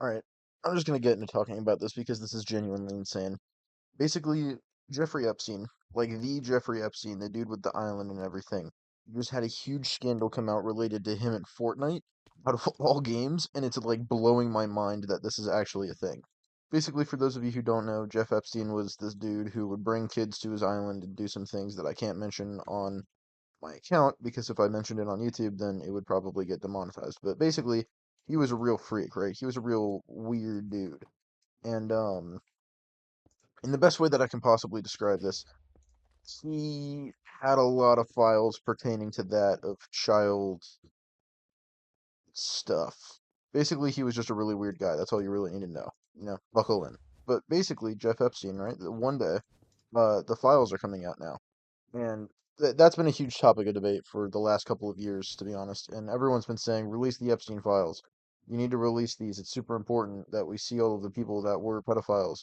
Alright, I'm just gonna get into talking about this because this is genuinely insane. Basically, Jeffrey Epstein, like the Jeffrey Epstein, the dude with the island and everything, just had a huge scandal come out related to him at Fortnite, out of all games, and it's like blowing my mind that this is actually a thing. Basically, for those of you who don't know, Jeff Epstein was this dude who would bring kids to his island and do some things that I can't mention on my account because if I mentioned it on YouTube, then it would probably get demonetized. But basically, he was a real freak, right? He was a real weird dude. And in the best way that I can possibly describe this, he had a lot of files pertaining to that of child stuff. Basically, he was just a really weird guy. That's all you really need to know. Buckle in. But basically, Jeff Epstein, right? One day, the files are coming out now. And that's been a huge topic of debate for the last couple of years, to be honest. And everyone's been saying, release the Epstein files. You need to release these. It's super important that we see all of the people that were pedophiles.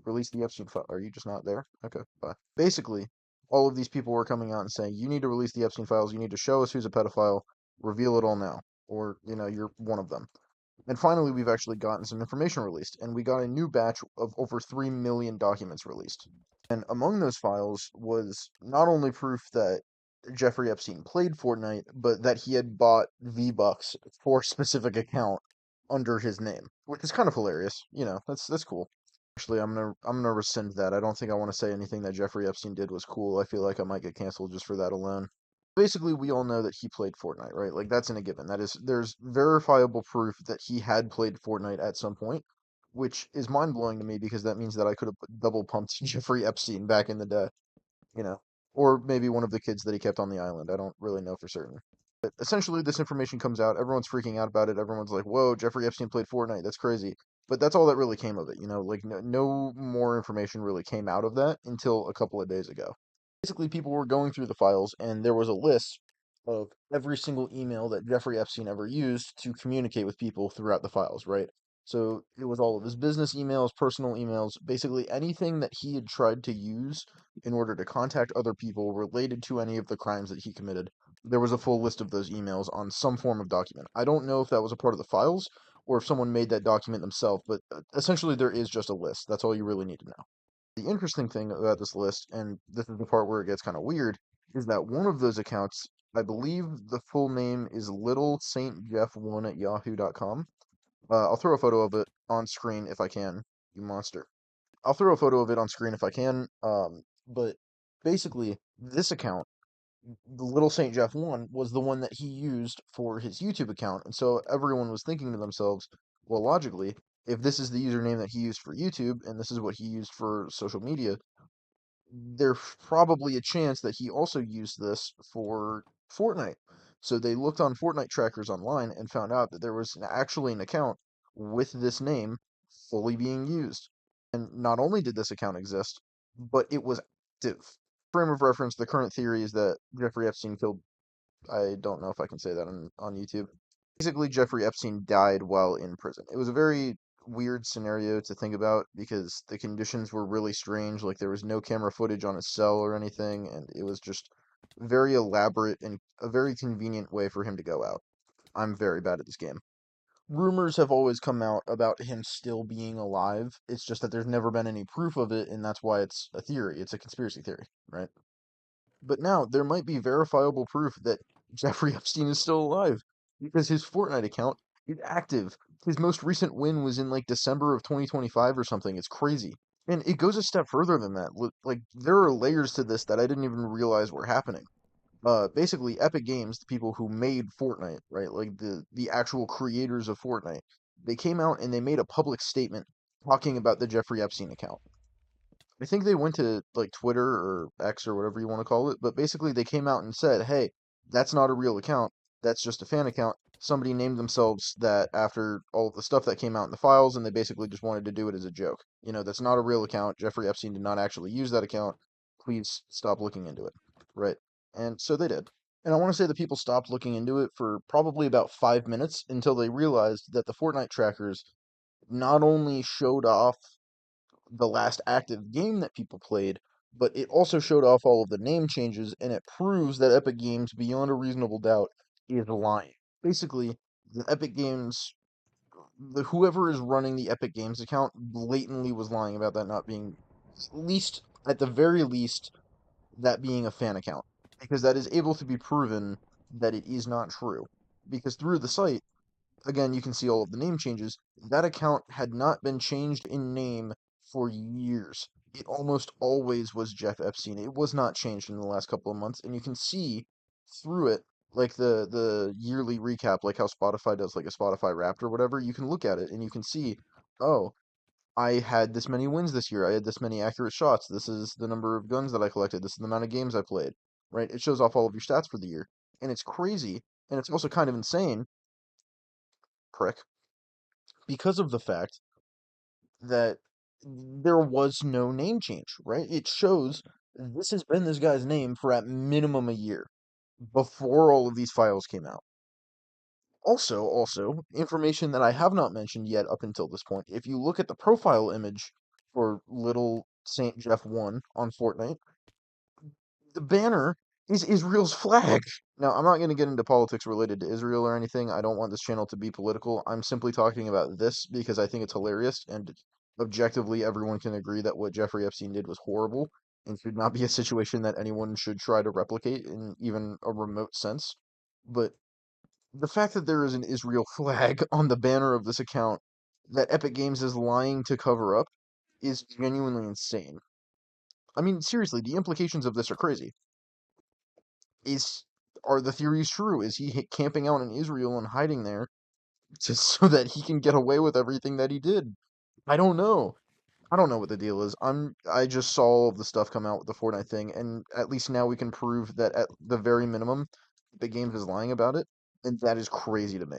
Release the Epstein file. Are you just not there? Okay, bye. Basically, all of these people were coming out and saying, you need to release the Epstein files. You need to show us who's a pedophile. Reveal it all now. Or, you're one of them. And finally, we've actually gotten some information released, and we got a new batch of over 3 million documents released. And among those files was not only proof that Jeffrey Epstein played Fortnite, but that he had bought V-Bucks for a specific account under his name, which is kind of hilarious. That's cool. Actually, I'm gonna rescind that. I don't think I want to say anything that Jeffrey Epstein did was cool. I feel like I might get canceled just for that alone. Basically, we all know that he played Fortnite, right? Like that's in a given. There's verifiable proof that he had played Fortnite at some point, which is mind blowing to me because that means that I could have double pumped Jeffrey Epstein back in the day, you know, or maybe one of the kids that he kept on the island. I don't really know for certain. But essentially, this information comes out. Everyone's freaking out about it. Everyone's like, "Whoa, Jeffrey Epstein played Fortnite. That's crazy." But that's all that really came of it, Like no more information really came out of that until a couple of days ago. Basically, people were going through the files, and there was a list of every single email that Jeffrey Epstein ever used to communicate with people throughout the files, right? So it was all of his business emails, personal emails, basically anything that he had tried to use in order to contact other people related to any of the crimes that he committed. There was a full list of those emails on some form of document. I don't know if that was a part of the files or if someone made that document themselves, but essentially there is just a list. That's all you really need to know. The interesting thing about this list, and this is the part where it gets kind of weird, is that one of those accounts, I believe the full name is little Saint Jeff one at yahoo.com. I'll throw a photo of it on screen if I can, you monster. I'll throw a photo of it on screen if I can. But basically, this account, the little Saint Jeff one, was the one that he used for his YouTube account. And so everyone was thinking to themselves, well, logically, if this is the username that he used for YouTube and this is what he used for social media, there's probably a chance that he also used this for Fortnite. So they looked on Fortnite trackers online and found out that there was actually an account with this name fully being used. And not only did this account exist, but it was active. Frame of reference, the current theory is that Jeffrey Epstein killed. I don't know if I can say that on YouTube. Basically, Jeffrey Epstein died while in prison. It was a very weird scenario to think about because the conditions were really strange. Like, there was no camera footage on his cell or anything, and it was just very elaborate and a very convenient way for him to go out. I'm very bad at this game. Rumors have always come out about him still being alive. It's just that there's never been any proof of it, and that's why it's a theory. It's a conspiracy theory, right? But now there might be verifiable proof that Jeffrey Epstein is still alive because his Fortnite account is active. His most recent win was in like December of 2025 or something. It's crazy. And it goes a step further than that. Like there are layers to this that I didn't even realize were happening. Basically Epic Games, the people who made Fortnite, right? Like the actual creators of Fortnite, they came out and they made a public statement talking about the Jeffrey Epstein account. I think they went to like Twitter or X or whatever you want to call it, but basically they came out and said, "Hey, that's not a real account. That's just a fan account. Somebody named themselves that after all of the stuff that came out in the files, and they basically just wanted to do it as a joke. That's not a real account. Jeffrey Epstein did not actually use that account. Please stop looking into it." Right? And so they did. And I want to say that people stopped looking into it for probably about 5 minutes until they realized that the Fortnite trackers not only showed off the last active game that people played, but it also showed off all of the name changes, and it proves that Epic Games, beyond a reasonable doubt, is lying. Basically, the Epic Games whoever is running the Epic Games account blatantly was lying about that not being, at the very least, that being a fan account, because that is able to be proven that it is not true. Because through the site, again, you can see all of the name changes. That account had not been changed in name for years. It almost always was Jeff Epstein. It was not changed in the last couple of months, and you can see through it, like the yearly recap, like how Spotify does, like a Spotify Wrapped or whatever. You can look at it and you can see, oh, I had this many wins this year. I had this many accurate shots. This is the number of guns that I collected. This is the amount of games I played. Right? It shows off all of your stats for the year, and it's crazy, and it's also kind of insane, prick, because of the fact that there was no name change, right? It shows this has been this guy's name for at minimum a year before all of these files came out. Also, information that I have not mentioned yet up until this point. If you look at the profile image for Little Saint Jeff 1 on Fortnite, the banner is Israel's flag. Now, I'm not going to get into politics related to Israel or anything. I don't want this channel to be political. I'm simply talking about this because I think it's hilarious, and objectively, everyone can agree that what Jeffrey Epstein did was horrible and should not be a situation that anyone should try to replicate in even a remote sense. But the fact that there is an Israel flag on the banner of this account that Epic Games is lying to cover up is genuinely insane. I mean, seriously, the implications of this are crazy. Is Are the theories true? Is he camping out in Israel and hiding there just so that he can get away with everything that he did? I don't know. I don't know what the deal is. I just saw all of the stuff come out with the Fortnite thing, and at least now we can prove that at the very minimum, the game is lying about it, and that is crazy to me.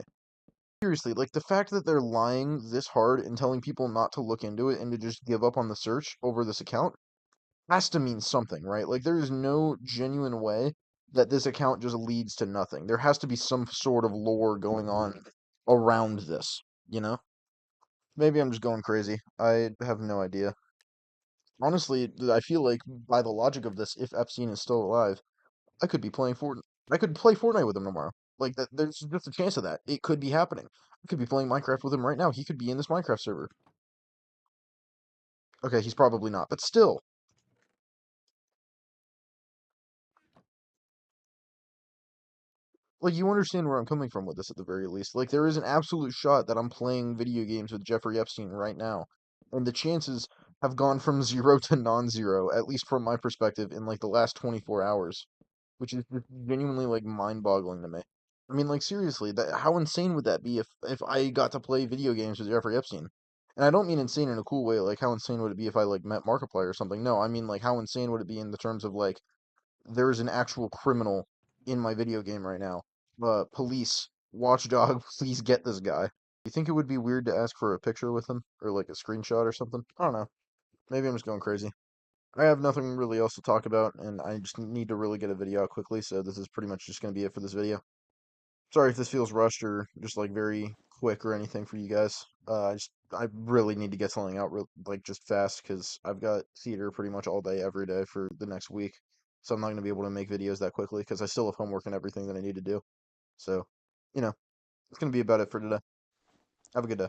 Seriously, like the fact that they're lying this hard and telling people not to look into it and to just give up on the search over this account has to mean something, right? Like there is no genuine way that this account just leads to nothing. There has to be some sort of lore going on around this, you know? Maybe I'm just going crazy. I have no idea. Honestly, I feel like by the logic of this, if Epstein is still alive, I could be playing Fortnite. I could play Fortnite with him tomorrow. Like that, there's just a chance of that. It could be happening. I could be playing Minecraft with him right now. He could be in this Minecraft server. Okay, he's probably not, but still. Like, you understand where I'm coming from with this at the very least. Like, there is an absolute shot that I'm playing video games with Jeffrey Epstein right now. And the chances have gone from zero to non-zero, at least from my perspective, in like the last 24 hours. Which is just genuinely like mind-boggling to me. I mean, like seriously, that how insane would that be if I got to play video games with Jeffrey Epstein? And I don't mean insane in a cool way, like how insane would it be if I like met Markiplier or something? No, I mean like how insane would it be in the terms of like there is an actual criminal in my video game right now. Police, watchdog, please get this guy. You think it would be weird to ask for a picture with him or like a screenshot or something? I don't know. Maybe I'm just going crazy. I have nothing really else to talk about, and I just need to really get a video out quickly, so this is pretty much just going to be it for this video. Sorry if this feels rushed or just like very quick or anything for you guys. I really need to get something out like just fast because I've got theater pretty much all day every day for the next week, so I'm not going to be able to make videos that quickly because I still have homework and everything that I need to do. So, you know, it's going to be about it for today. Have a good day.